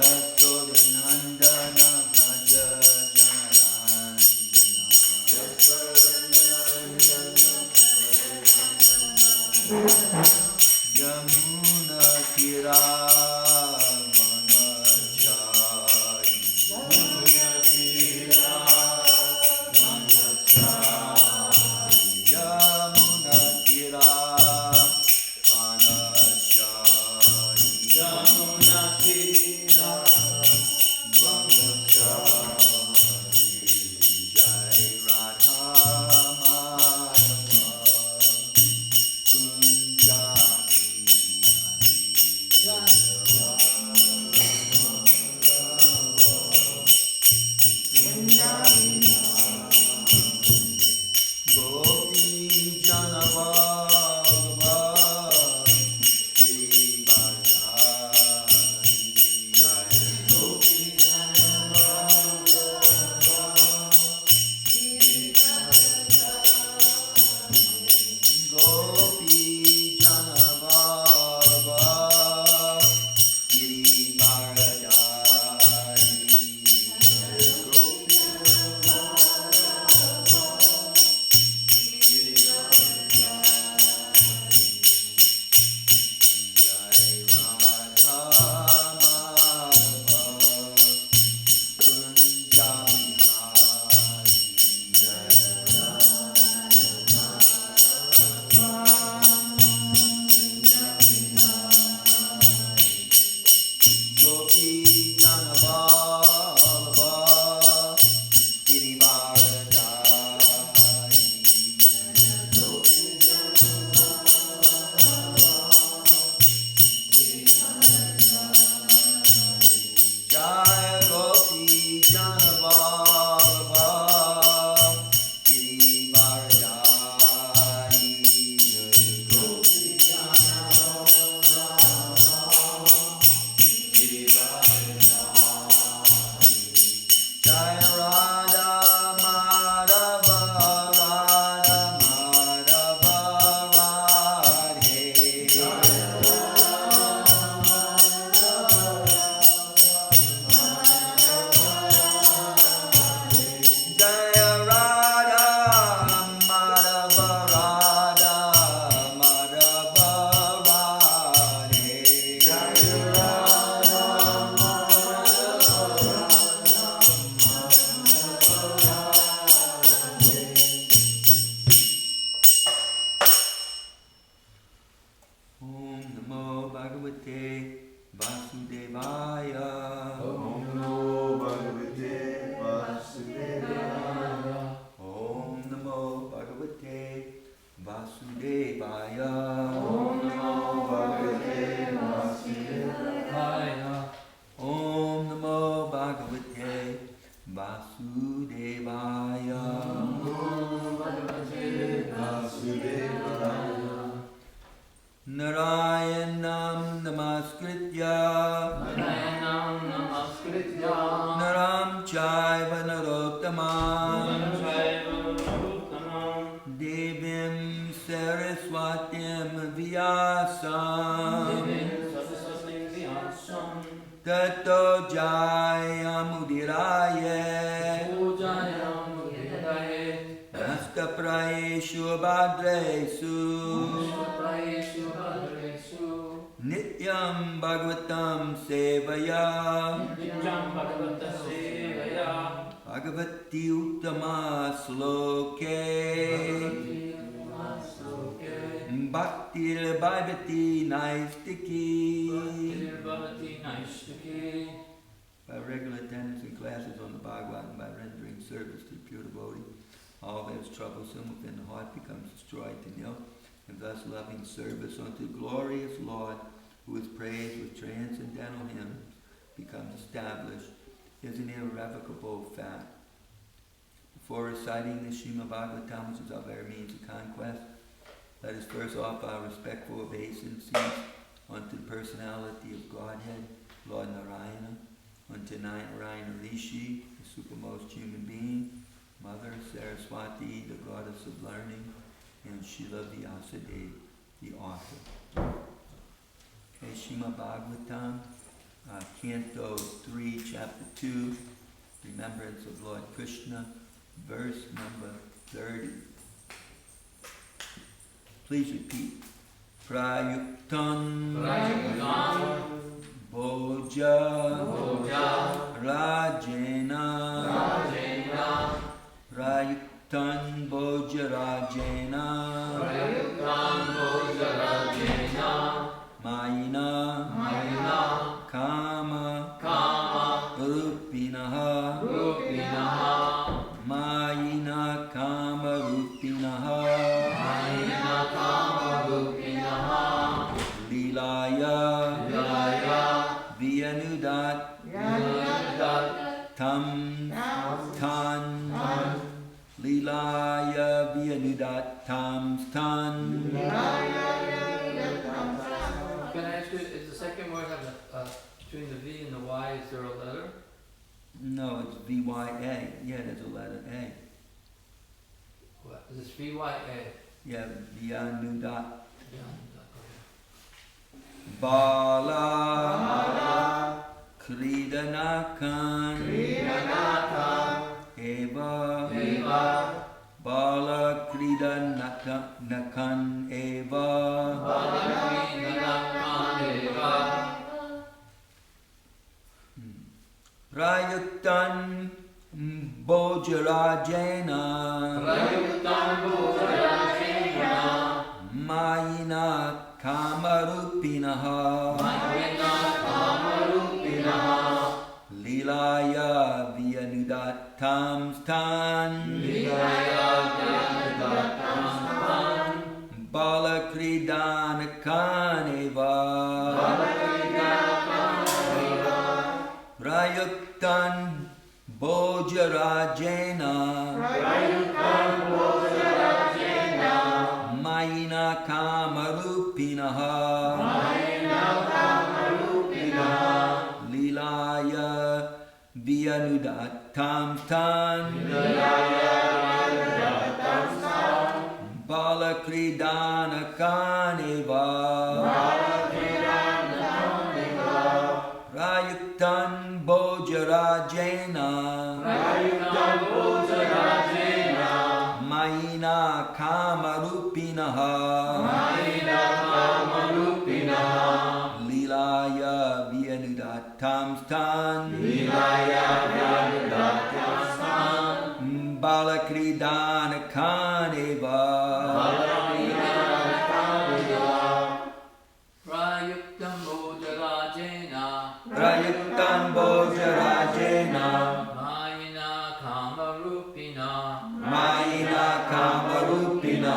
Yasodhanandana Vraja Janaranjana Yamuna Tira Nityam Bhagavatam Sevaya Bhagavati Uttama Sloke Bhaktir Bhagavati Naistiki. By regular attendance in classes on the Bhagavad and by rendering service to pure devotee, all that is troublesome within the heart becomes destroyed to nil, and thus loving service unto the glorious Lord, who is praised with transcendental hymns, becomes established, is an irrevocable fact. Before reciting the Srimad Bhagavatam, which is our very means of conquest, let us first offer our respectful obeisances unto the personality of Godhead, Lord Narayana, unto Narayana Rishi, the supermost human being, Mother Saraswati, the goddess of learning, and Srila Vyasadeva, the author. Okay, Srimad Bhagavatam, Canto 3, Chapter 2, Remembrance of Lord Krishna, verse number 30. Please repeat. Prayuktam Bhoja Rajena Prayuktam Bhoja Rajena Mayina Kama Rupinaha Mayina Kama Rupinaha Lilaya Vyanudat Tam Tan Lilaya Vyanudat Tam Tan. Can I ask you, is the second word have between the V and the Y, is there a letter? No, it's V-Y-A. Yeah, there's a letter A. What? Is this V-Y-A? Yeah, Vyanudat. Yeah. Bala Kridanakan Eva Bala Kridanakan Eva Prayuktan Bojarajena Mayina Kamarupinaha Lilaya Vyanudatam Stan Balakridanakaneva Prayuktan Bojarajena Mayina Kamarupinaha Lilaya Vyanudatam Stan Balakridanakaneva Prayuktan Bojarajena Mayina Kamarupinaha Lilaya Vyanudatam Stan Balakridanakaneva Prayuktam Bojarajena Prayuktam Bojarajena Mayina Kamarupina Mayina Kamarupina Lilaya Vyanudatam Stan Lilaya Vyanudatam Stan Balakridanakaneva Balakridanakaneva Prayuktam Bojarajena Prayuktam Bojarajena Mayina Kamarupina Mayina Kamarupina Lilaya Vyanudatam Stan Lilaya Vyanudatam Stan Balakridanakaneva Balakridanakaneva Prayuktan Bojarajena Prayuktam Bojarajena Mayina Kamarupina Mayina Kamarupina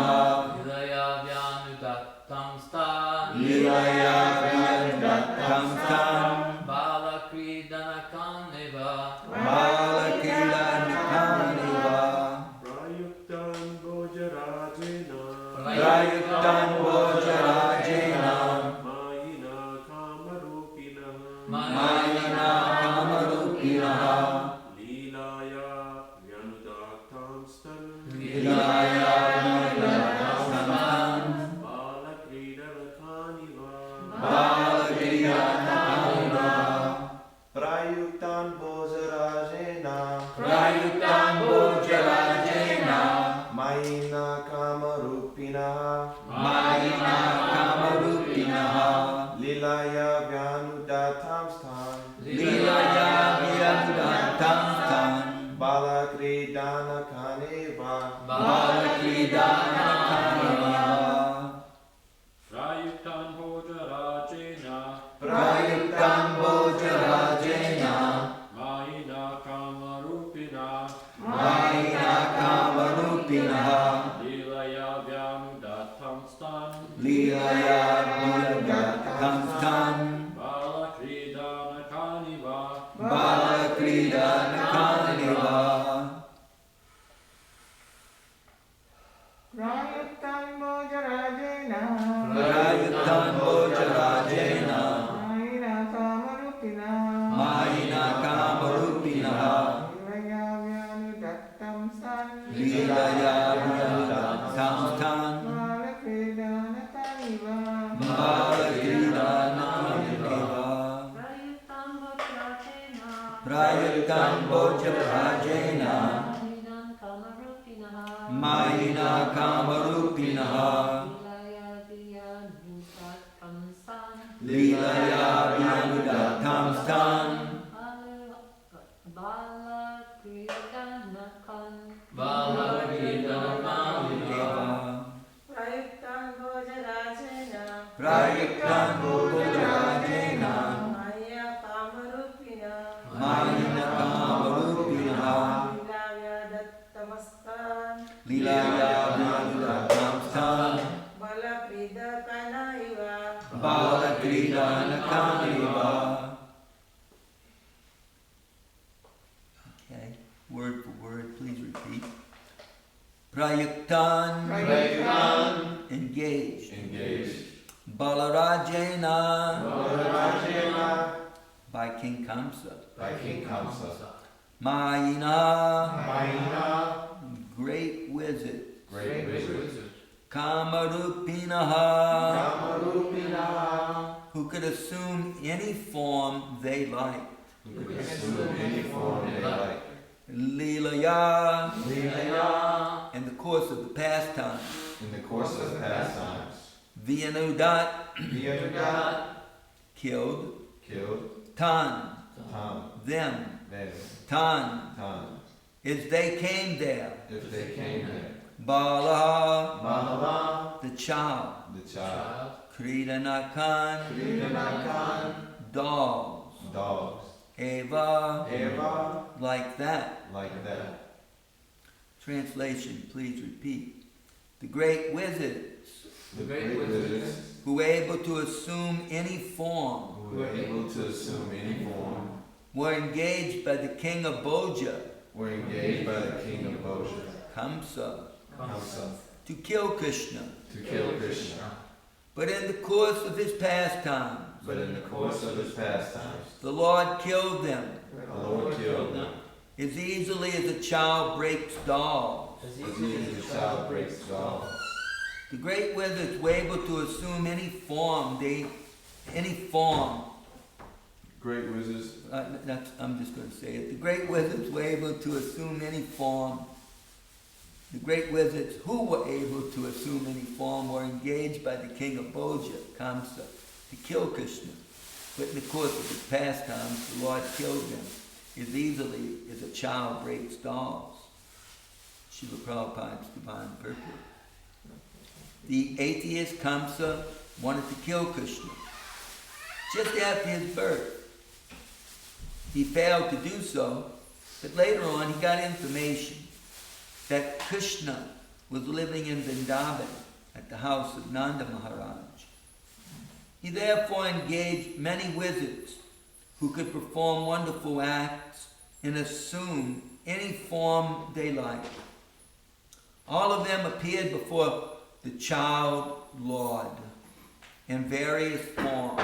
Lilaya Vyanudatam Stan Lilaya Vyanudatam Stan Balakridanakaneva Balakridanakaneva Prayuktam Bojarajena Prayuktam Bojarajena Mayina Kamarupina Mayina Kamarupina Lilaya Vyanudatam Stan Lilaya Vyanudatam Stan Balakridanakaneva Balakridanakaneva Prayuktam Bojarajena Prayuktam Bojarajena Mayina Kamarupina Mayina Kamarupina Lilaya Vyanudatam Stan Lilaya Vyanudatam Stan Balakridanakaneva Balakridanakaneva Prayuktam Prayuktam Boja Prajena Mayina Kamarupinaha Leelaya Vyanudatam Stan Prayuktam Bhojarajena Prayuktam Bhojarajena Maya Kamarupina Mayina Kamarupinaha Lilavya Dattamastan Leelaya Vyanudatam Stan Bala Prida Kanaiva Balakridanakaniva. Okay, word for word, please repeat. Prayuktan, engaged. Balarajena, by King Kamsa. Mayina, great wizard. Kamarupinaha, who could assume any form they liked. Leelaya, in the course of the pastime. Vyanudat, killed. Tan, them. Tan, as they came there. Bala, the child. Kridanakan, dogs. Eva, like that. Translation, please repeat. The great wizards who were able to assume any form were engaged by the king of Boja, Kamsa, to kill Krishna. But in the course of his pastimes, the Lord killed them as easily as a child breaks dolls. The great wizards were able to assume any form. Great wizards. I'm just going to say it. The great wizards were able to assume any form. The great wizards who were able to assume any form were engaged by the king of Boja, Kamsa, to kill Krishna. But in the course of his pastimes, the Lord killed them as easily as a child breaks dolls. Srila Prabhupada's Divine Purport. The atheist Kamsa wanted to kill Krishna just after his birth. He failed to do so, but later on he got information that Krishna was living in Vrindavan at the house of Nanda Maharaj. He therefore engaged many wizards who could perform wonderful acts and assume any form they liked. All of them appeared before the child Lord in various forms,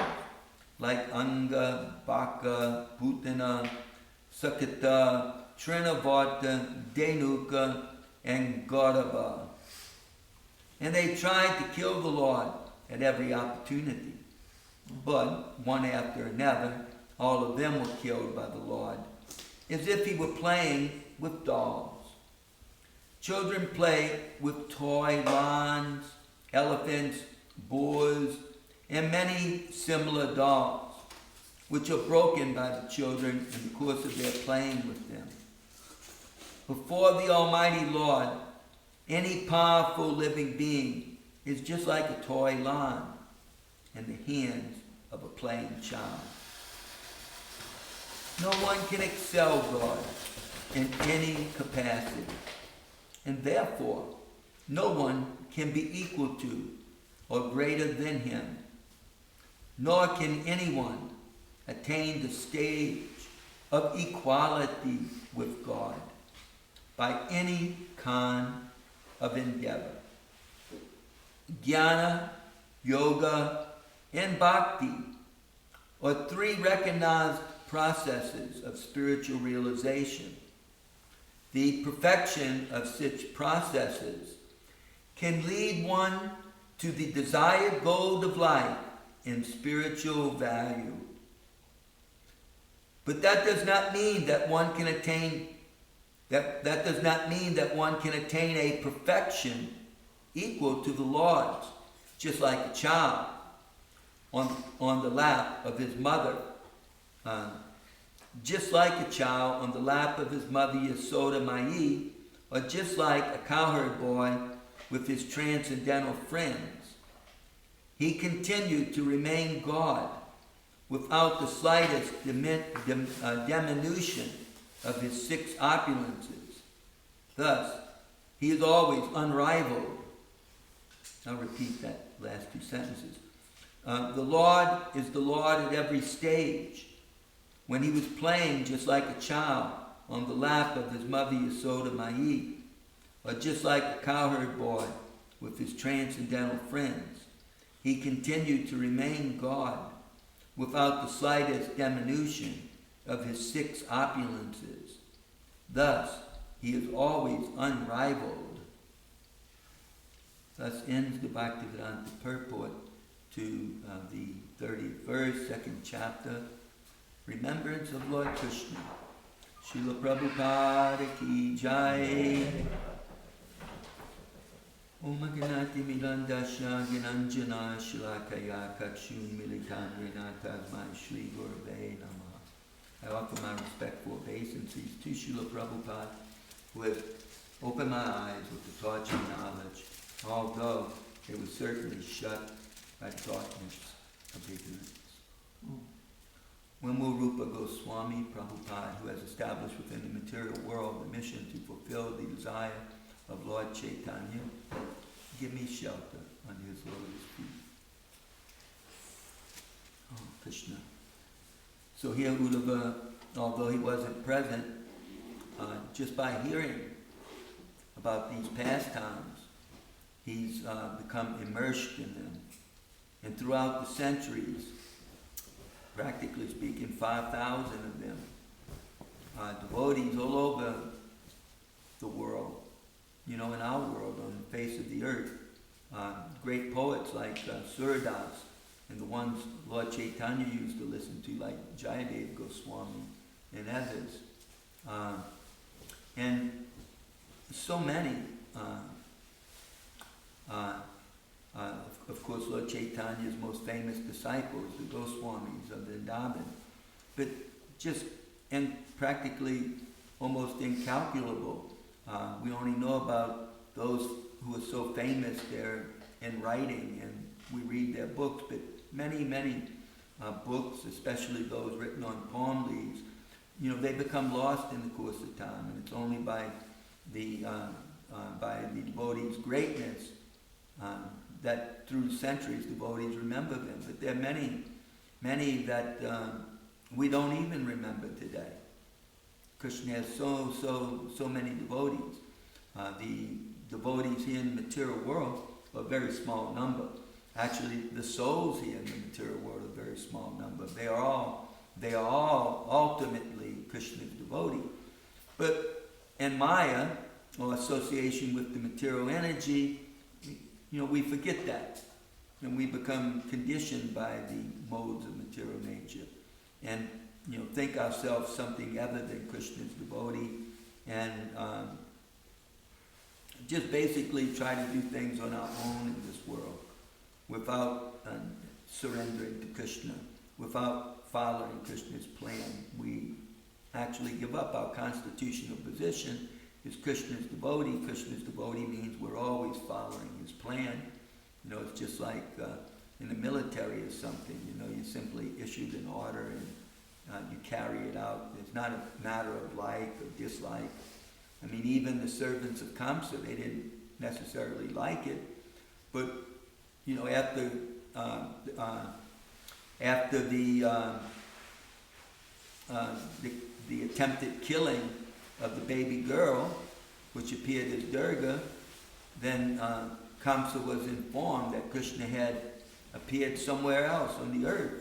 like Anga, Baka, Bhutana, Sakata, Trinavarta, Denuka, and Gaurava. And they tried to kill the Lord at every opportunity. But, one after another, all of them were killed by the Lord, as if he were playing with dolls. Children play with toy lawns, elephants, boars, and many similar dolls, which are broken by the children in the course of their playing with them. Before the Almighty Lord, any powerful living being is just like a toy lawn in the hands of a playing child. No one can excel God in any capacity, and therefore no one can be equal to or greater than him, nor can anyone attain the stage of equality with God by any kind of endeavor. Jnana, yoga, and bhakti are three recognized processes of spiritual realization. The perfection of such processes can lead one to the desired goal of life in spiritual value. But that does not mean that one can attain that does not mean that one can attain a perfection equal to the Lord's, just like a child on the lap of his mother. Just like a child on the lap of his mother Yasoda Mai, or just like a cowherd boy with his transcendental friends. He continued to remain God without the slightest diminution of his 6 opulences. Thus, he is always unrivaled. I'll repeat that last 2 sentences. The Lord is the Lord at every stage. When he was playing just like a child on the lap of his mother Yasoda Mai, or just like a cowherd boy with his transcendental friends, he continued to remain God without the slightest diminution of his 6 opulences. Thus, he is always unrivaled. Thus ends the Bhaktivedanta purport to the 30th verse, 2nd chapter, Remembrance of Lord Krishna. Srila Prabhupada ki jai. Om Ganati Milandasha Ginanjana Shilakaya Kakshun Militan Renatazmai Shri Gurve Namah. I offer my respectful obeisances to Srila Prabhupada, who has opened my eyes with the torch of knowledge, although they were certainly shut by darkness of ignorance. When Rupa Goswami Prabhupada, who has established within the material world the mission to fulfill the desire of Lord Chaitanya, give me shelter under his lotus feet. Oh, Krishna. So here Uddhava, although he wasn't present, just by hearing about these pastimes, he's become immersed in them. And throughout the centuries, practically speaking, 5,000 of them, devotees all over the world, in our world, on the face of the earth, great poets like Suradas, and the ones Lord Chaitanya used to listen to, like Jayadev Goswami and others. And so many, of course, Lord Chaitanya's most famous disciples, the Goswamis of Vrindavan, but just practically almost incalculable. We only know about those who are so famous there in writing, and we read their books, but many, many books, especially those written on palm leaves, they become lost in the course of time, and it's only by the devotee's greatness that through centuries devotees remember them. But there are many, many that we don't even remember today. Krishna has so many devotees. The devotees here in the material world are a very small number. Actually, the souls here in the material world are a very small number. They are all ultimately Krishna's devotee. But in Maya, or association with the material energy, we forget that. And we become conditioned by the modes of material nature. And, think ourselves something other than Krishna's devotee. And just basically try to do things on our own in this world without surrendering to Krishna, without following Krishna's plan. We actually give up our constitutional position as Krishna's devotee. Krishna's devotee means we're always following his plan. It's just like in the military or something. You simply issued an order and you carry it out. It's not a matter of like or dislike. I mean, even the servants of Kamsa, they didn't necessarily like it, but after the attempted killing of the baby girl, which appeared as Durga, then Kamsa was informed that Krishna had appeared somewhere else on the earth.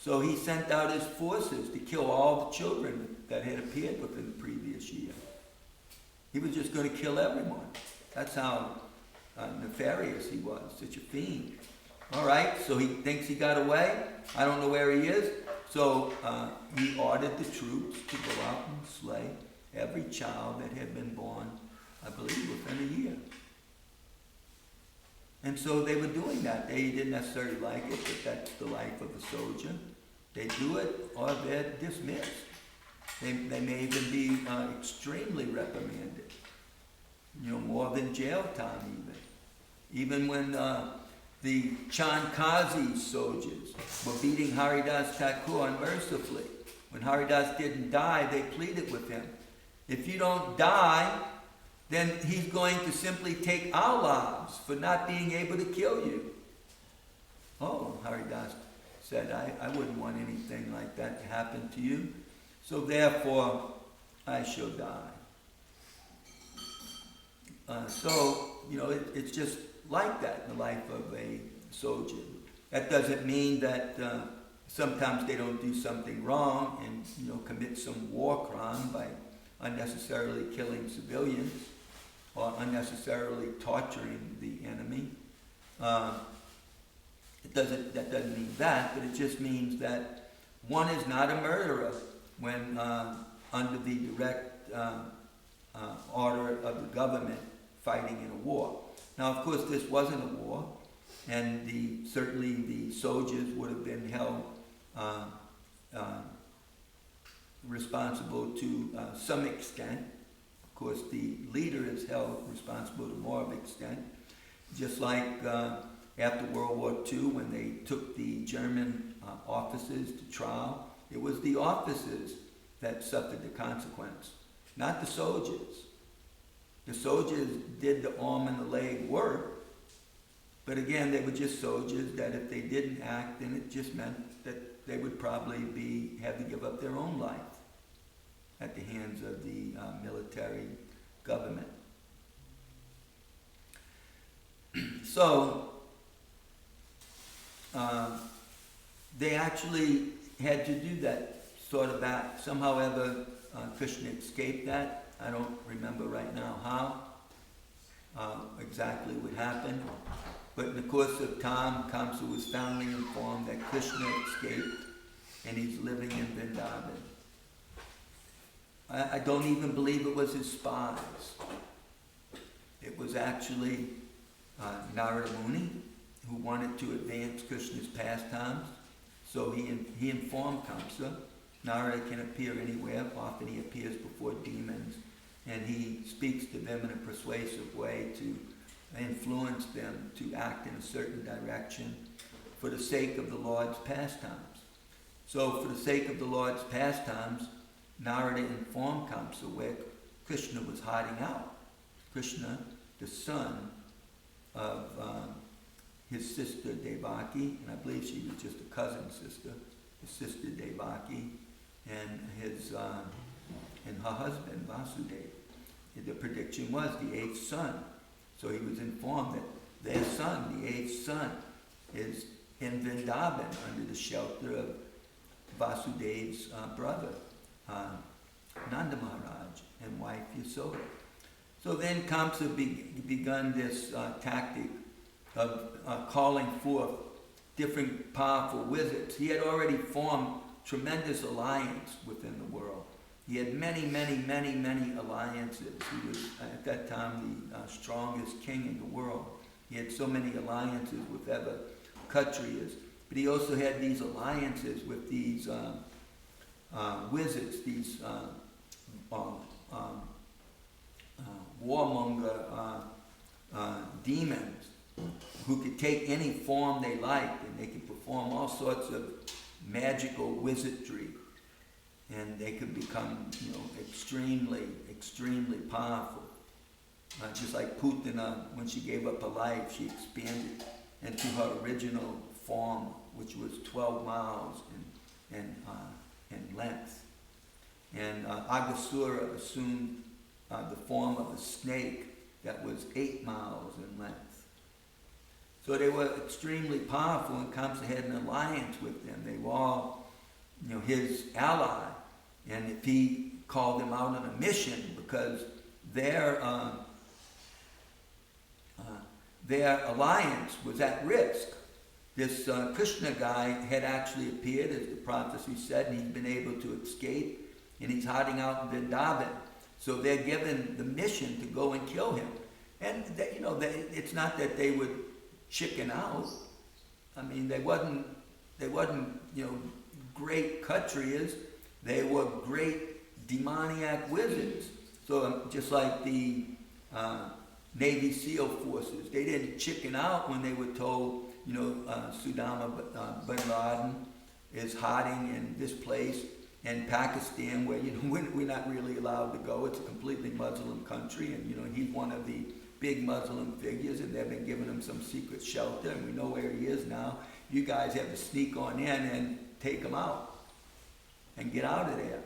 So he sent out his forces to kill all the children that had appeared within the previous year. He was just going to kill everyone. That's how nefarious he was, such a fiend. All right, so he thinks he got away. I don't know where he is. So he ordered the troops to go out and slay every child that had been born, I believe, within a year. And so they were doing that. They didn't necessarily like it, but that's the life of a soldier. They do it or they're dismissed. They may even be extremely reprimanded. More than jail time even. Even when the Chandkazi soldiers were beating Haridas Thakur unmercifully. When Haridas didn't die, they pleaded with him. If you don't die, then he's going to simply take our lives for not being able to kill you. Oh, Haridas said, I wouldn't want anything like that to happen to you. So therefore, I shall die. It's just like that in the life of a soldier. That doesn't mean that sometimes they don't do something wrong and commit some war crime by unnecessarily killing civilians or unnecessarily torturing the enemy. That doesn't mean that, but it just means that one is not a murderer when under the direct order of the government fighting in a war. Now, of course, this wasn't a war, and certainly the soldiers would have been held responsible to some extent. Of course, the leader is held responsible to more of an extent. Just like after World War II, when they took the German officers to trial, it was the officers that suffered the consequence, not the soldiers. The soldiers did the arm and the leg work, but again, they were just soldiers that if they didn't act, then it just meant that they would probably have to give up their own life at the hands of the military government. So, they actually had to do that sort of act. Somehow ever Krishna escaped that. I don't remember right now how exactly what happened. But in the course of time, Kamsa was finally informed that Krishna escaped and he's living in Vrindavan. I don't even believe it was his spies. It was actually Narada Muni who wanted to advance Krishna's pastimes. So he informed Kamsa, Narada can appear anywhere. Often he appears before demons, and he speaks to them in a persuasive way to influence them to act in a certain direction for the sake of the Lord's pastimes. So for the sake of the Lord's pastimes, Narada informed Kamsa where Krishna was hiding out. Krishna, the son of his sister Devaki, and I believe she was just a cousin sister, his sister Devaki, and her husband Vasudeva. The prediction was the 8th son. So he was informed that their son, the 8th son, is in Vrindavan under the shelter of Vasudeva's brother, Nanda Maharaj, and wife Yasoda. So then Kamsa begun this tactic of calling forth different powerful wizards. He had already formed tremendous alliance within the world. He had many, many, many, many alliances. He was, at that time, the strongest king in the world. He had so many alliances with other Kshatriyas. But he also had these alliances with these wizards, these warmonger demons who could take any form they liked, and they could perform all sorts of magical wizardry. And they could become, extremely, extremely powerful. Just like Putana, when she gave up her life, she expanded into her original form, which was 12 miles in length. And Aghasura assumed the form of a snake that was 8 miles in length. So they were extremely powerful, and Kamsa had an alliance with them. They were all, his ally. And if he called them out on a mission, because their alliance was at risk, this Krishna guy had actually appeared, as the prophecy said, and he's been able to escape, and he's hiding out in Vrindavan. So they're given the mission to go and kill him. And they, it's not that they would chicken out. I mean, they wasn't great Kshatriyas. They were great demoniac wizards. So just like the Navy SEAL forces, they didn't chicken out when they were told, Sudama bin Laden is hiding in this place in Pakistan, where we're not really allowed to go. It's a completely Muslim country, and he's one of the big Muslim figures, and they've been giving him some secret shelter, and we know where he is now. You guys have to sneak on in and take him out and get out of there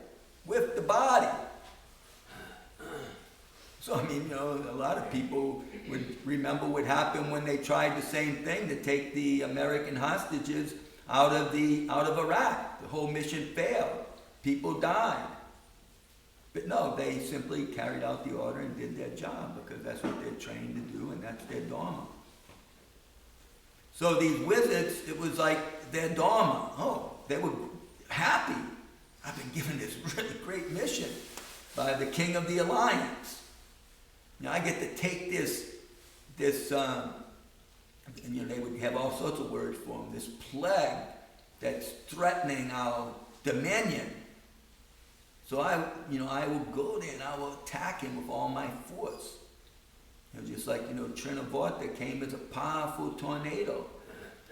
with the body. So, a lot of people would remember what happened when they tried the same thing to take the American hostages out of Iraq. The whole mission failed. People died. But no, they simply carried out the order and did their job, because that's what they're trained to do, and that's their dharma. So these wizards, it was like their dharma. Oh, they were happy. I've been given this really great mission by the king of the alliance. I get to take this, and they would have all sorts of words for them, this plague that's threatening our dominion. So I will go there and I will attack him with all my force. Just like, Trinavarta came as a powerful tornado.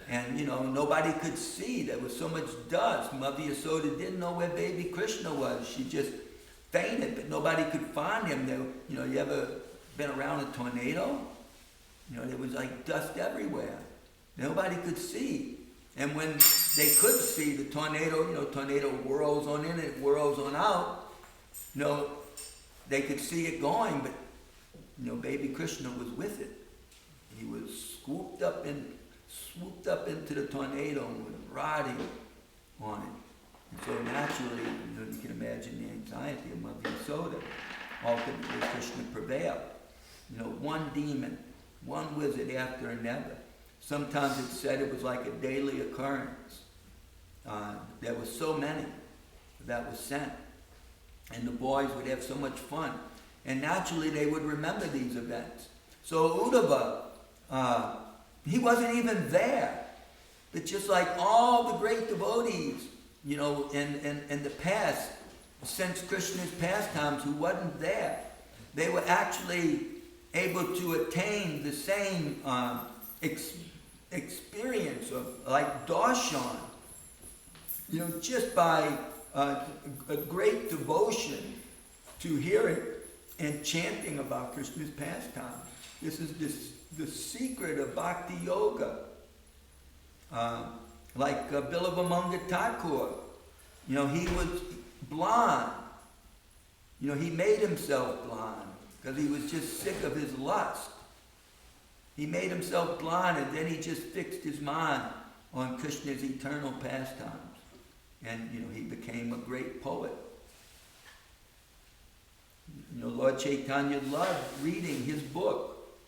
And, nobody could see. There was so much dust. Mother Yasoda didn't know where baby Krishna was. She just fainted, but nobody could find him. You ever been around a tornado? There was like dust everywhere. Nobody could see. And when they could see the tornado, tornado whirls on in, it whirls on out. They could see it going, but baby Krishna was with it. He was swooped up into the tornado and was riding on it. And so naturally, you can imagine the anxiety of Mother Yasoda. Ultimately, Krishna prevailed. One demon, one wizard after another. Sometimes it's said it was like a daily occurrence. There were so many that was sent. And the boys would have so much fun. And naturally they would remember these events. So Uddhava, he wasn't even there. But just like all the great devotees, in the past, since Krishna's pastimes, who wasn't there, they were actually able to attain the same experience of like darshan, just by a great devotion to hearing and chanting about Krishna's pastimes. This is the secret of bhakti yoga. Like Bilavamanga Thakur, he was blind. He made himself blind because he was just sick of his lust. He made himself blind, and then he just fixed his mind on Krishna's eternal pastimes. And, he became a great poet. Lord Chaitanya loved reading his book.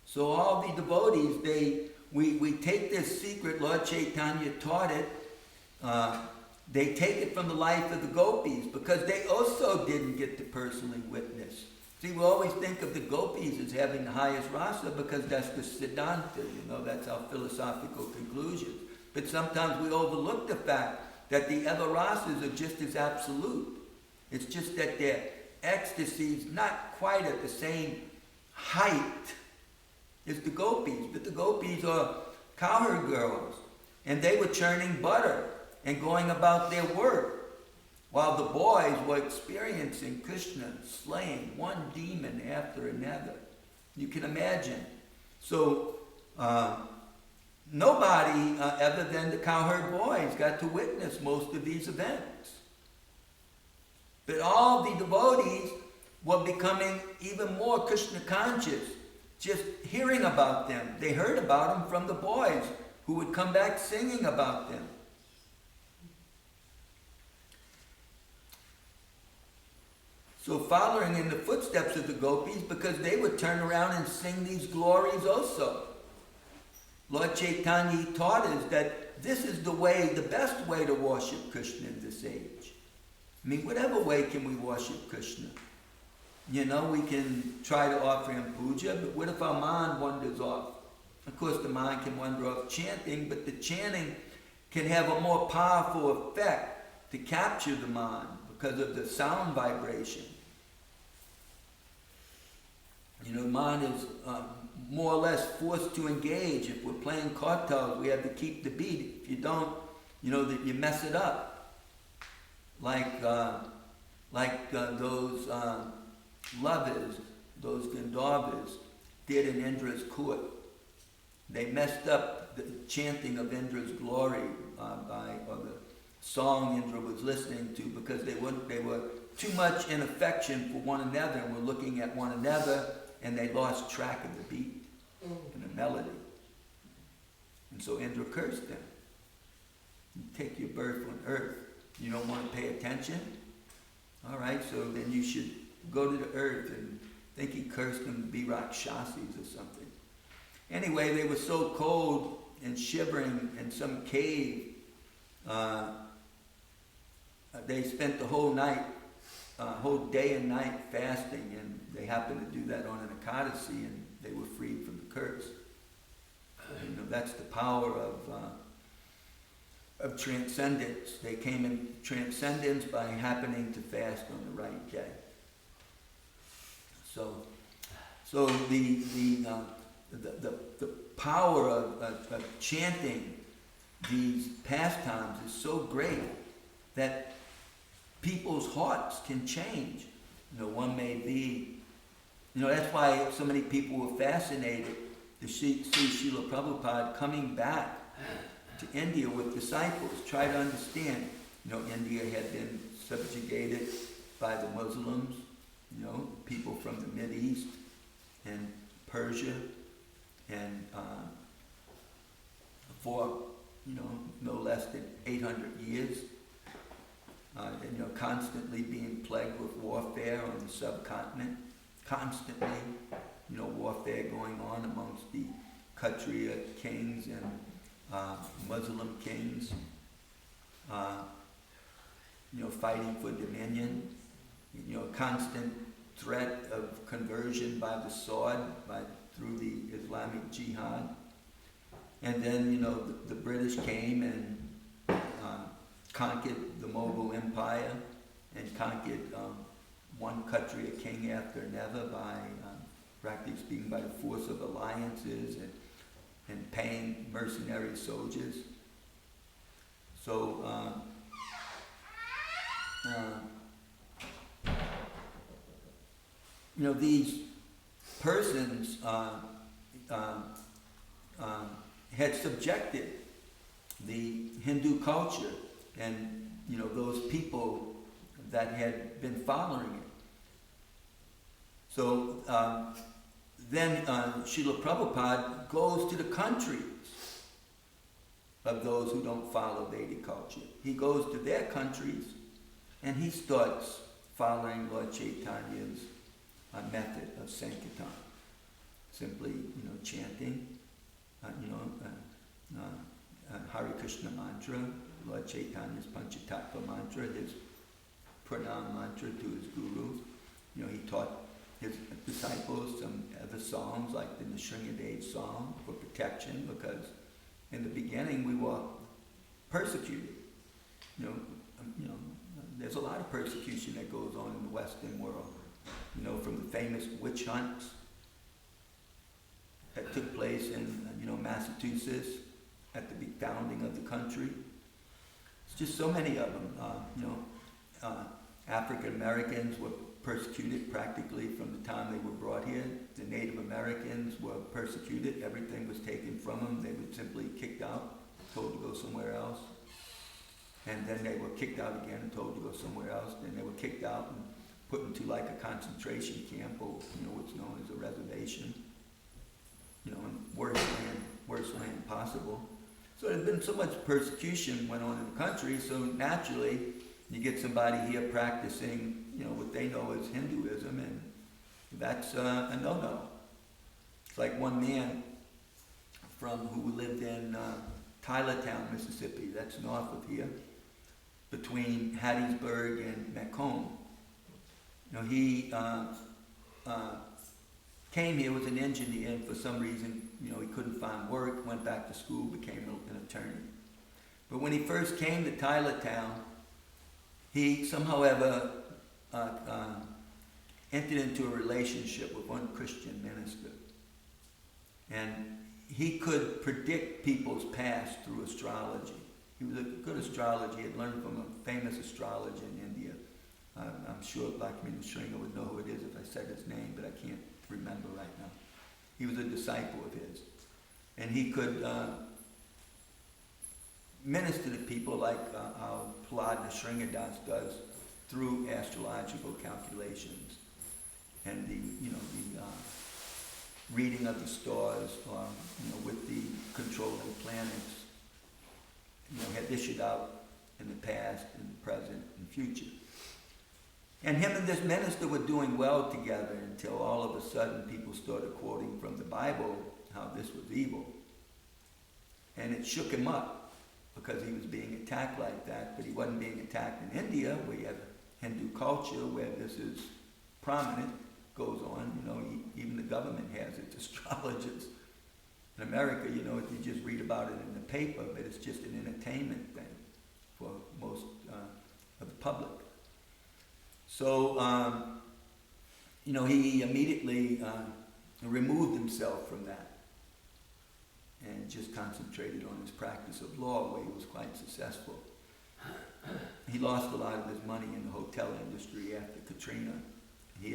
So all the devotees, we take this secret, Lord Chaitanya taught it, they take it from the life of the gopis, because they also didn't get to personally witness. See, we always think of the gopis as having the highest rasa because that's the siddhanta, that's our philosophical conclusion. But sometimes we overlook the fact that the other rasas are just as absolute. It's just that their ecstasy is not quite at the same height as the gopis. But the gopis are cowherd girls, and they were churning butter and going about their work, while the boys were experiencing Krishna slaying one demon after another. You can imagine. So nobody other than the cowherd boys got to witness most of these events. But all the devotees were becoming even more Krishna conscious, just hearing about them. They heard about them from the boys who would come back singing about them. So following in the footsteps of the gopis, because they would turn around and sing these glories also. Lord Chaitanya taught us that this is the way, the best way to worship Krishna in this age. I mean, whatever way can we worship Krishna? You know, we can try to offer him puja, but what if our mind wanders off? Of course, the mind can wander off chanting, but the chanting can have a more powerful effect to capture the mind because of the sound vibration. You know, the mind is more or less forced to engage. If we're playing kartals, we have to keep the beat. If you don't, you know, that you mess it up. Like those lovers, those Gandharvas did in Indra's court. They messed up the chanting of Indra's glory or the song Indra was listening to because they were too much in affection for one another and were looking at one another, and they lost track of the beat and the melody. And so Indra cursed them. You take your birth on earth. You don't want to pay attention? All right, so then you should go to the earth, and I think he cursed them to be Rakshasis or something. Anyway, they were so cold and shivering in some cave. They spent the whole night, whole day and night fasting, and they happened to do that on an Ekadasi, and they were freed from the curse. You know, that's the power of transcendence. They came in transcendence by happening to fast on the right day. So the power of chanting these pastimes is so great that people's hearts can change. You know, one may be, you know, that's why so many people were fascinated to see Srila Prabhupada coming back to India with disciples, try to understand. You know, India had been subjugated by the Muslims, you know, people from the Mideast and Persia, and for, you know, no less than 800 years, and, you know, constantly being plagued with warfare on the subcontinent, constantly, you know, warfare going on amongst the Kshatriya kings and Muslim kings, you know, fighting for dominion, you know, constant threat of conversion by the sword, through the Islamic jihad. And then, you know, the British came and conquered the Mughal Empire and conquered one Kshatriya king after another by, practically speaking, by the force of alliances and paying mercenary soldiers. So, you know, these persons had subjected the Hindu culture and, you know, those people that had been following it. So then Srila Prabhupada goes to the countries of those who don't follow Vedic culture. He goes to their countries and he starts following Lord Chaitanya's method of Sankirtan. Simply, you know, chanting, Hare Krishna mantra, Lord Chaitanya's Panchatattva mantra, his pranam mantra to his guru. You know, he taught his disciples some other songs like the Nrsimhadev song for protection, because in the beginning we were persecuted. You know, there's a lot of persecution that goes on in the Western world. You know, from the famous witch hunts that took place in, you know, Massachusetts at the founding of the country. It's just so many of them. African Americans were persecuted practically from the time they were brought here. The Native Americans were persecuted. Everything was taken from them. They were simply kicked out, told to go somewhere else. And then they were kicked out again and told to go somewhere else. Then they were kicked out and put into like a concentration camp, or, you know, what's known as a reservation. You know, in worst land possible. So there's been so much persecution went on in the country, so naturally you get somebody here practicing, you know, what they know as Hinduism, and that's a no-no. It's like one man who lived in Tylertown, Mississippi. That's north of here, between Hattiesburg and Macomb. You know, he came here, was an engineer, and for some reason, you know, he couldn't find work, went back to school, became an attorney. But when he first came to Tylertown, he somehow ever entered into a relationship with one Christian minister. And he could predict people's past through astrology. He was a good astrologer. He had learned from a famous astrologer in India. I'm sure Lakshmi Stringer would know who it is if I said his name, but I can't remember right now. He was a disciple of his. And he could minister to people like how Prahlad Sringadas does through astrological calculations and the reading of the stars, with the controlling planets, had issued out in the past, in the present, and future. And him and this minister were doing well together until all of a sudden people started quoting from the Bible how this was evil. And it shook him up because he was being attacked like that, but he wasn't being attacked in India, where you have Hindu culture, where this is prominent, goes on. Even the government has its astrologers. In America, you just read about it in the paper, but it's just an entertainment thing for most of the public. So, he immediately removed himself from that and just concentrated on his practice of law, where he was quite successful. He lost a lot of his money in the hotel industry after Katrina. He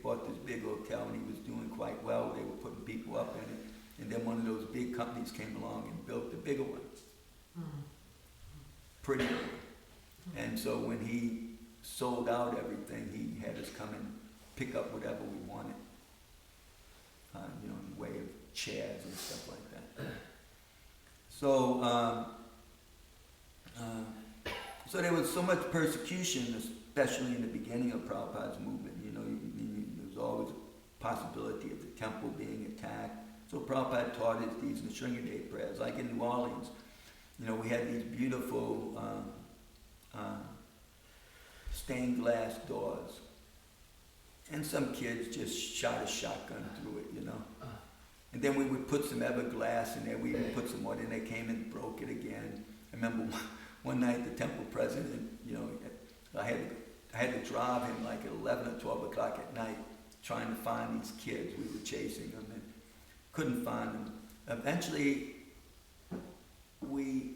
bought this big hotel, and he was doing quite well. They were putting people up in it. And then one of those big companies came along and built the bigger one. Pretty big. And so when he sold out everything, he had us come and pick up whatever we wanted. In the way of chairs and stuff like that. So, so there was so much persecution, especially in the beginning of Prabhupada's movement. There was always a possibility of the temple being attacked. So Prabhupada taught us these Nrsimha Day prayers. Like in New Orleans, we had these beautiful stained glass doors. And some kids just shot a shotgun through it, And then we would put some everglass in there. We would put some more, and they came and broke it again. I remember one night the temple president, I had to drive him like at 11 or 12 o'clock at night trying to find these kids. We were chasing them and couldn't find them. Eventually, we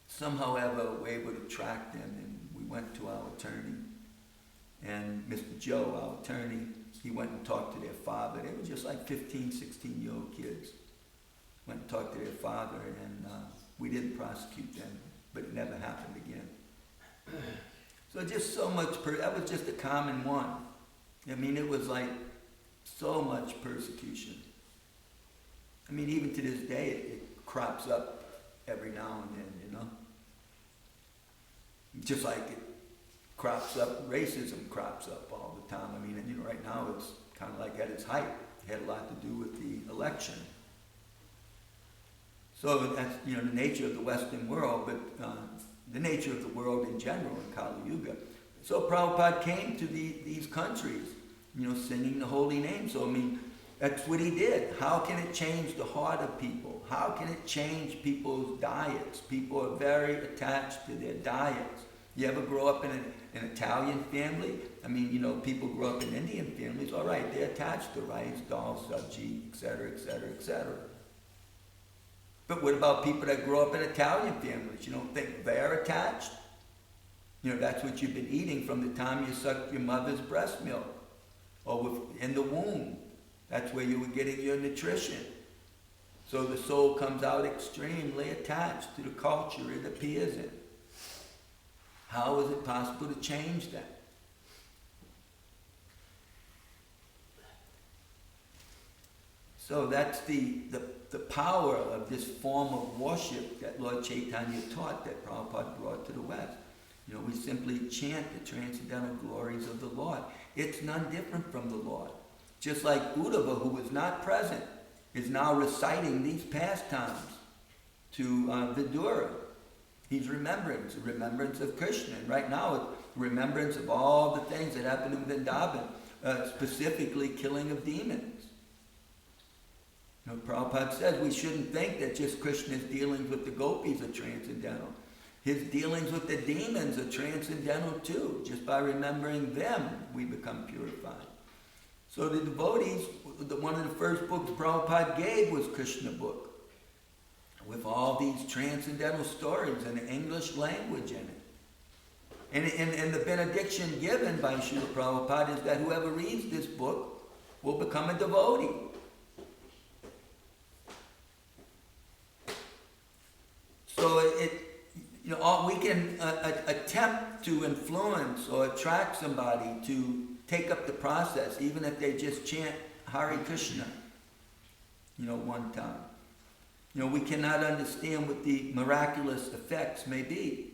somehow ever were able to track them, and we went to our attorney. And Mr. Joe, our attorney, he went and talked to their father. They were just like 15, 16-year-old kids. Went and talked to their father, and we didn't prosecute them, but it never happened again. So just so much, that was just a common one. It was like so much persecution. Even to this day, it crops up every now and then, Just like it crops up, racism crops up all the time. Right now it's kind of like at its height. It had a lot to do with the election. So that's, the nature of the Western world, but the nature of the world in general in Kali Yuga. So Prabhupada came to these countries, singing the holy name. So, that's what he did. How can it change the heart of people? How can it change people's diets? People are very attached to their diets. You ever grow up in an Italian family? People grow up in Indian families. All right, they're attached to rice, dal, sabji, etc., etc., etc. But what about people that grow up in Italian families? You don't think they're attached? That's what you've been eating from the time you sucked your mother's breast milk or in the womb. That's where you were getting your nutrition. So the soul comes out extremely attached to the culture it appears in. How is it possible to change that? So that's the power of this form of worship that Lord Chaitanya taught, that Prabhupada brought to the West. We simply chant the transcendental glories of the Lord. It's none different from the Lord. Just like Uddhava, who was not present is now reciting these pastimes to Vidura. He's remembrance of Krishna. And right now, it's remembrance of all the things that happened in Vrindavan, specifically killing of demons. You know, Prabhupada says we shouldn't think that just Krishna's dealings with the gopis are transcendental. His dealings with the demons are transcendental too. Just by remembering them, we become purified. So the devotees, one of the first books Prabhupada gave was Krishna book, with all these transcendental stories in the English language in it. And the benediction given by Srila Prabhupada is that whoever reads this book will become a devotee. So we can attempt to influence or attract somebody to take up the process, even if they just chant Hare Krishna, one time. We cannot understand what the miraculous effects may be.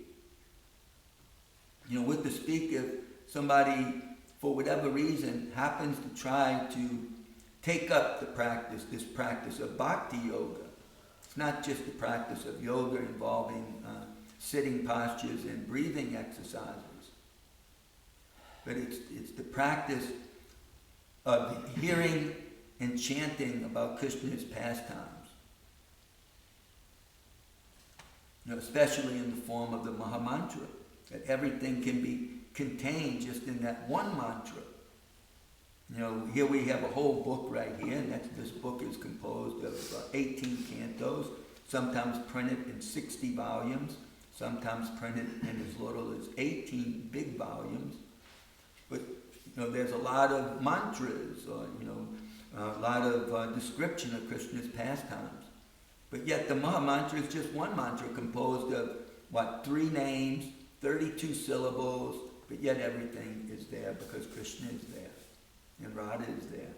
With the speak, if somebody, for whatever reason, happens to try to take up this practice of bhakti yoga. It's not just the practice of yoga involving sitting postures and breathing exercises, but it's the practice of hearing and chanting about Krishna's pastimes. Especially in the form of the Mahamantra, that everything can be contained just in that one mantra. Here we have a whole book right here, and this book is composed of 18 cantos, sometimes printed in 60 volumes, sometimes printed in as little as 18 big volumes. But there's a lot of mantras, or a lot of description of Krishna's pastimes. But yet the Mahamantra is just one mantra composed of, 3 names, 32 syllables, but yet everything is there because Krishna is there, and Radha is there,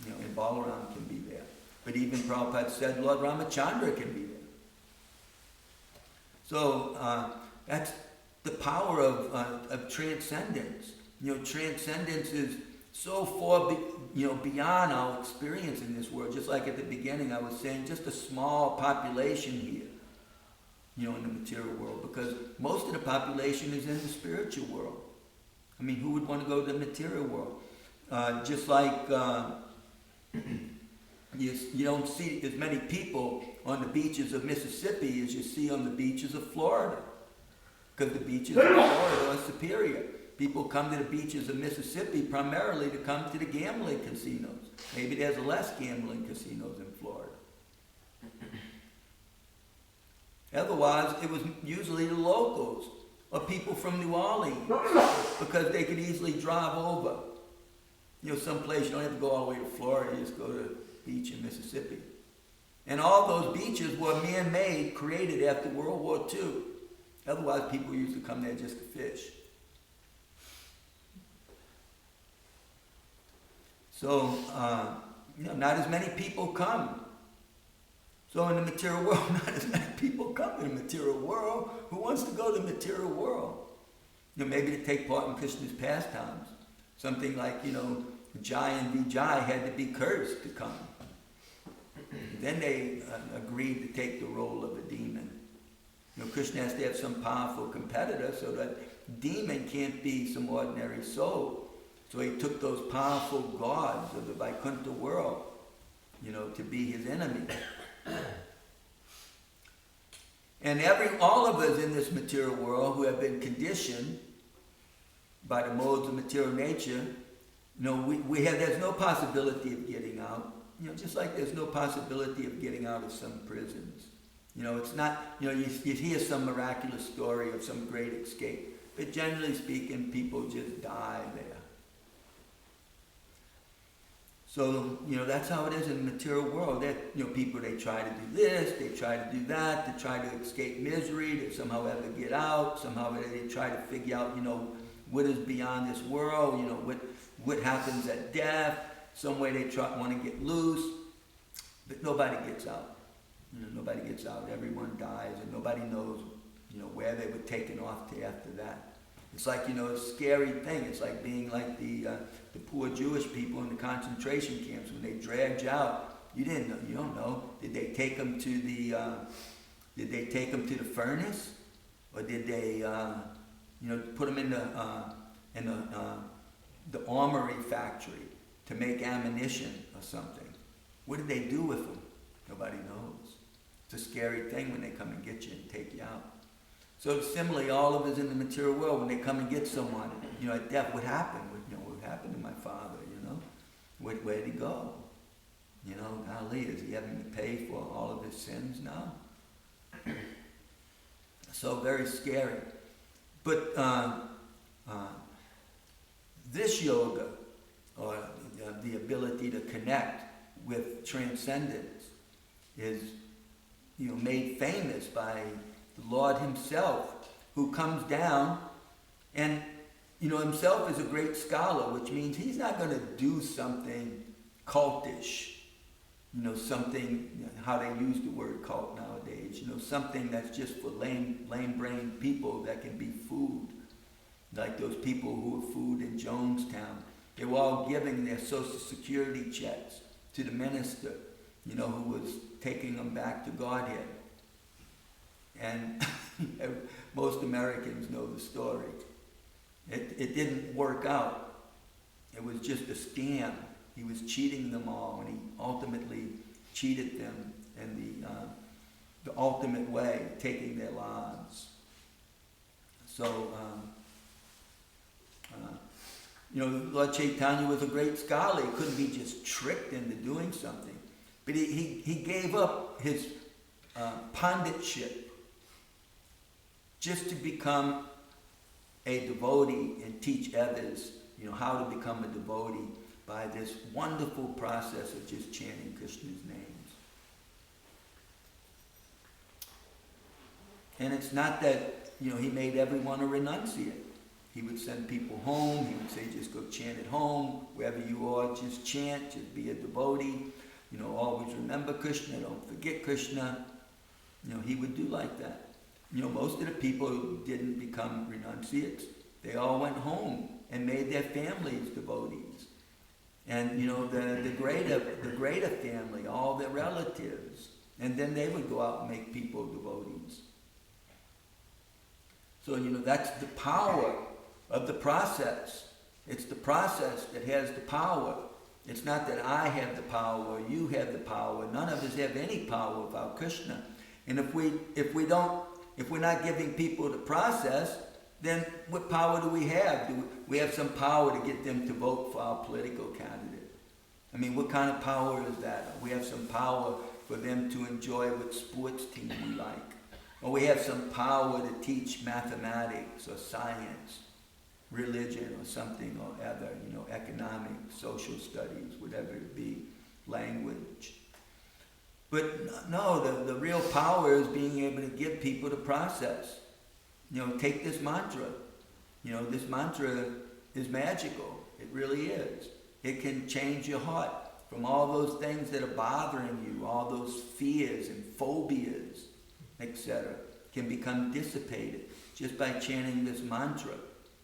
and Balaram can be there. But even Prabhupada said Lord Ramachandra can be there. So that's the power of transcendence. Transcendence is so far beyond our experience in this world. Just like at the beginning I was saying, just a small population here, in the material world, because most of the population is in the spiritual world. I mean, who would want to go to the material world? Just like you don't see as many people on the beaches of Mississippi as you see on the beaches of Florida, because the beaches of Florida are superior. People come to the beaches of Mississippi primarily to come to the gambling casinos. Maybe there's less gambling casinos in Florida. Otherwise, it was usually the locals or people from New Orleans, because they could easily drive over. Someplace you don't have to go all the way to Florida, you just go to the beach in Mississippi. And all those beaches were man-made, created after World War II. Otherwise, people used to come there just to fish. So, not as many people come. So in the material world, not as many people come in the material world. Who wants to go to the material world? Maybe to take part in Krishna's pastimes. Something like, Jai and Vijay had to be cursed to come. Then they agreed to take the role of a demon. Krishna has to have some powerful competitor so that demon can't be some ordinary soul. So he took those powerful gods of the Vaikuntha world, to be his enemy. And all of us in this material world who have been conditioned by the modes of material nature, there's no possibility of getting out. Just like there's no possibility of getting out of some prisons. It's not, you hear some miraculous story of some great escape, but generally speaking, people just die there. So, that's how it is in the material world. That, people, they try to do this, they try to do that, they try to escape misery, they somehow ever get out, somehow they try to figure out, what is beyond this world, what happens at death. Some way they want to get loose, but nobody gets out. Nobody gets out. Everyone dies, and nobody knows, where they were taken off to after that. It's like, a scary thing. It's like being like the poor Jewish people in the concentration camps when they dragged you out. You didn't know. You don't know. Did they take him to the? Did they take him to the furnace, or did they, put him in the armory factory to make ammunition or something? What did they do with him? Nobody knows. It's a scary thing when they come and get you and take you out. So similarly, all of us in the material world, when they come and get someone, at death, what happened? What happened to my father? Where'd he go? Golly, is he having to pay for all of his sins now? So very scary. But this yoga, or the ability to connect with transcendence, is made famous by the Lord himself, who comes down and himself is a great scholar, which means he's not going to do something cultish, something, how they use the word cult nowadays, something that's just for lame-brained people that can be food, like those people who were food in Jonestown. They were all giving their Social Security checks to the minister, who was taking them back to Godhead. And most Americans know the story. It didn't work out. It was just a scam. He was cheating them all, and he ultimately cheated them in the ultimate way, taking their lives. So, Lord Chaitanya was a great scholar. He couldn't be just tricked into doing something. But he gave up his panditship just to become a devotee and teach others, how to become a devotee by this wonderful process of just chanting Krishna's names. And it's not that, he made everyone a renunciate. He would send people home. He would say, just go chant at home. Wherever you are, just chant. Just be a devotee. Always remember Krishna. Don't forget Krishna. He would do like that. Most of the people who didn't become renunciates, they all went home and made their families devotees. And, the greater family, all their relatives. And then they would go out and make people devotees. So, that's the power of the process. It's the process that has the power. It's not that I have the power or you have the power. None of us have any power without Krishna. And if we're not giving people the process, then what power do we have? Do we have some power to get them to vote for our political candidate? I mean, what kind of power is that? We have some power for them to enjoy what sports team we like. Or we have some power to teach mathematics or science, religion or something or other, economics, social studies, whatever it be, language. But no, the real power is being able to give people the process. Take this mantra. This mantra is magical. It really is. It can change your heart from all those things that are bothering you, all those fears and phobias, etc. can become dissipated just by chanting this mantra.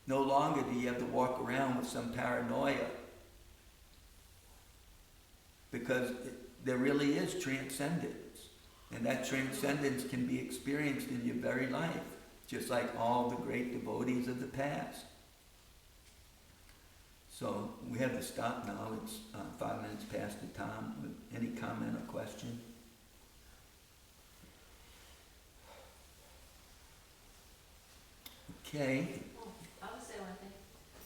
No longer do you have to walk around with some paranoia, because there really is transcendence. And that transcendence can be experienced in your very life, just like all the great devotees of the past. So we have to stop now. It's 5 minutes past the time. Any comment or question? Okay. I'll just say one thing.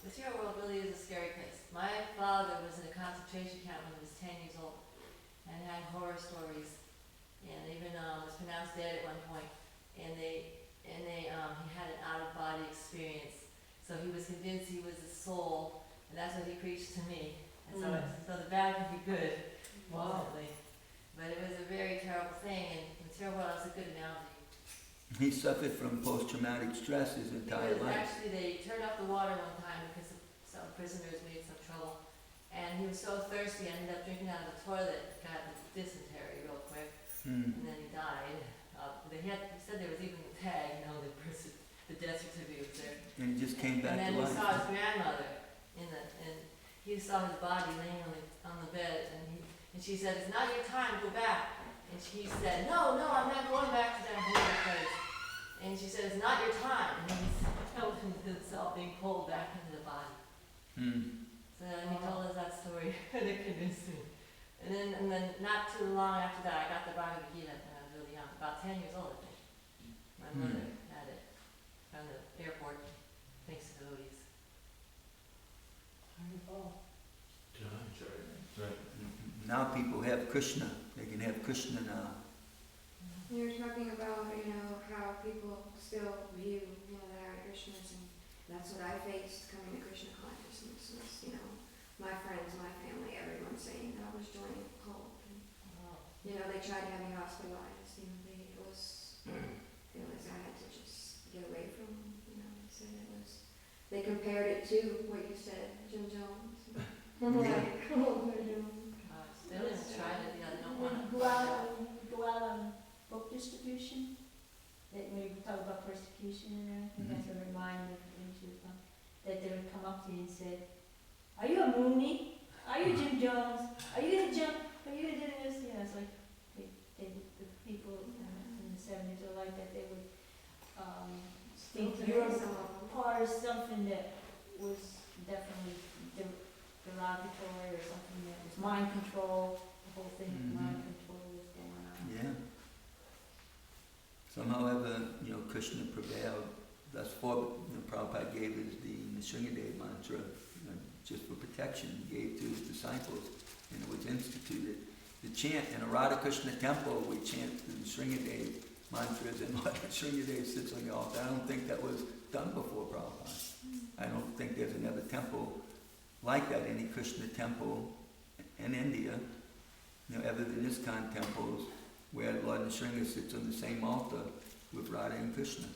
The material world really is a scary place. My father was in a concentration camp when he was 10 years old and had horror stories, and even was pronounced dead at one point. And he had an out-of-body experience. So he was convinced he was a soul, and that's what he preached to me. And so the bad can be good, ultimately. But it was a very terrible thing, and the material world is a good analogy. He suffered from post-traumatic stress his entire life. Actually, they turned off the water one time because some prisoners made some trouble. And he was so thirsty, ended up drinking out of the toilet, got dysentery real quick, and then he died. He said there was even a tag, the death certificate was there. And he just came back to life. And then he saw his grandmother, and he saw his body laying on the bed, and And she said, it's not your time, go back. And he said, no, I'm not going back to that holy place. And she said, it's not your time. And he felt himself being pulled back into the body. So then he told us that story, and it convinced me. And then not too long after that, I got the Bhagavad Gita when I was really young, about 10 years old, I think. My mother had it from the airport, thanks to devotees. Wonderful. Right. Now people have Krishna. They can have Krishna now. You were talking about, how people still view, the Hare Krishnas, and that's what I faced coming to Krishna consciousness was, my friends, my family, everyone saying that I was joining a cult. And, they tried to have me hospitalized, it was, I had to just get away from them, they said they compared it to what you said, Jim Jones. I'm like, oh, what are you doing? They don't even try to, they don't want to. Go out on book distribution, that when you talk about persecution and everything, that's a reminder of when she was gone, that they would come up to you and say, are you a Mooney? Are you Jim Jones? Are you gonna jump? Are you gonna do this? It's like, the people in the 70s are like that, they would think you're part of something that was definitely derogatory or something that was mind control, the whole thing of mind control was going on. Yeah. Somehow Krishna prevailed. Thus far, Prabhupada gave us the Nrsimhadev mantra, just for protection. He gave to his disciples, and it was instituted. The chant in a Radha Krishna temple, we chant the Nrsimhadev mantras, and Lord Nrsimhadev sits on the altar. I don't think that was done before Prabhupada. I don't think there's another temple like that, any Krishna temple in India, other than ISKCON temples, where Lord Nrsimha sits on the same altar with Radha and Krishna.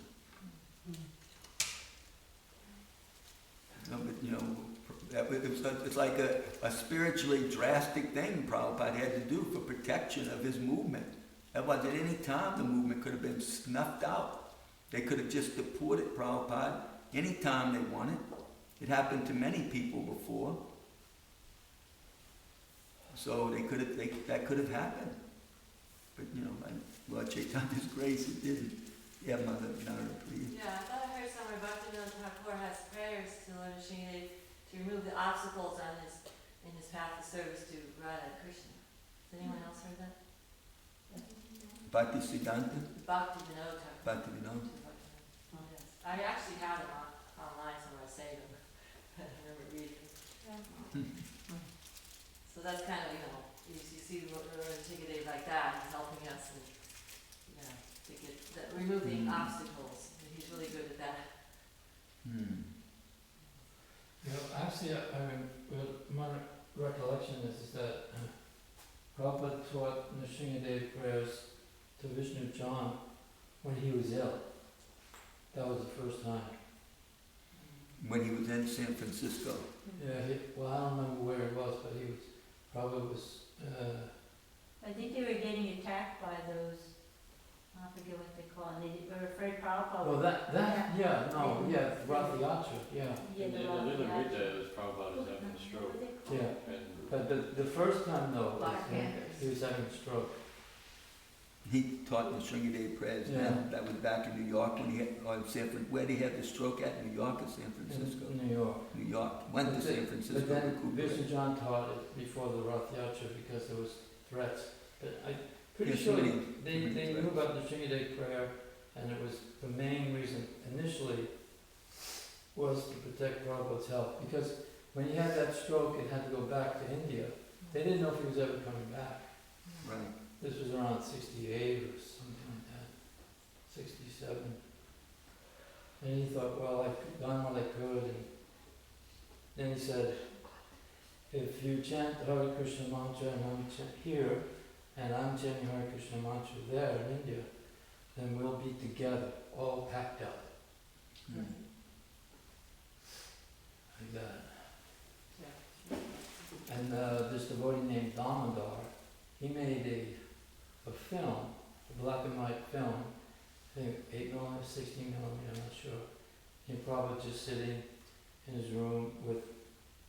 It's like a spiritually drastic thing Prabhupada had to do for protection of his movement. Otherwise, at any time, the movement could have been snuffed out. They could have just deported Prabhupada any time they wanted. It happened to many people before. So that could have happened. But, by Lord Chaitanya's grace, it didn't. Yeah, Mother Nara, please. Yeah, I thought I heard somewhere Bhaktivinoda Thakur has prayers to Lord Nrsimhadev to remove the obstacles in his path of service to Radha and Krishna. Has anyone else heard that? Bhakti Siddhanta? Bhaktivinoda Thakur. Bhaktivinoda. Oh, yes. I actually have them online somewhere, I saved them. I remember reading them. So that's kind of, you see Lord Nrsimhadev like that, he's helping us and, to get remove the obstacles. He's really good at that. Actually, my recollection is that Prabhupada taught Nrsimhadev prayers to Vishnu John when he was ill. That was the first time. When he was in San Francisco. Yeah, I don't remember where it was, but he was probably I think they were getting attacked by those, I forget what they call it, they were afraid Prabhupada well, would. Rath Yatra, yeah. Yeah, In the the Rath Little Yatra. Rita, it was Prabhupada was having a stroke. Yeah. And But the first time though, Black Panthers. he was having a stroke. He taught the Nrsimhadev prayers. Yeah. That was back in New York when he had, where did he have the stroke at? New York or San Francisco? In New York. New York. Went to San Francisco. But then to recuperate. Vishnu John taught it before the Rath Yatra because there was threats. But I'm pretty Yes, sure many they knew threats. about the Nrsimhadev prayer, and it was the main reason initially was to protect Prabhupada's health. Because when he had that stroke and had to go back to India, they didn't know if he was ever coming back. Right. This was around 68 or something like that, 67. And he thought, well, I've done what I could. And then he said, if you chant Hare Krishna mantra and I'm here, and I'm chanting Hare Krishna mantra there in India, then we'll be together, all packed up. Mm. Like that. And this devotee named Damodar, he made a film, a black and white film, I think 8 millimeter, 16 millimeter, I'm not sure. He probably just sitting in his room with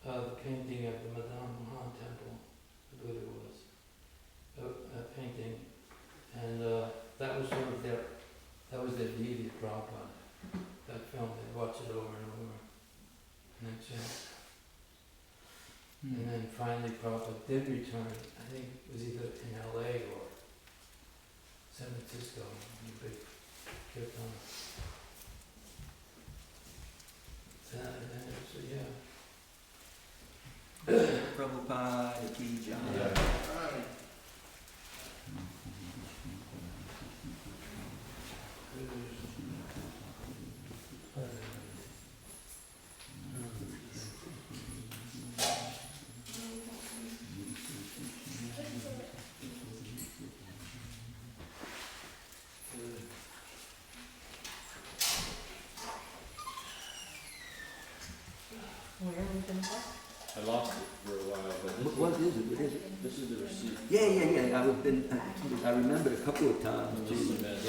the painting of the Madame Mohan temple, I believe it was. And then finally Prabhupada did return, I think it was either in LA or San Francisco, on a big trip on. So yeah. Prabhupada ki jai. Yeah. Where are we gonna go? I lost it for a while, but this What is it? What is it? this is the receipt. Yeah. I remembered a couple of times to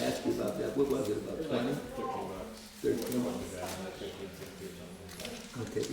ask you about that. What was it, about It was like 20? 15 bucks. 13? Went down, like 15, 16 or something. Okay,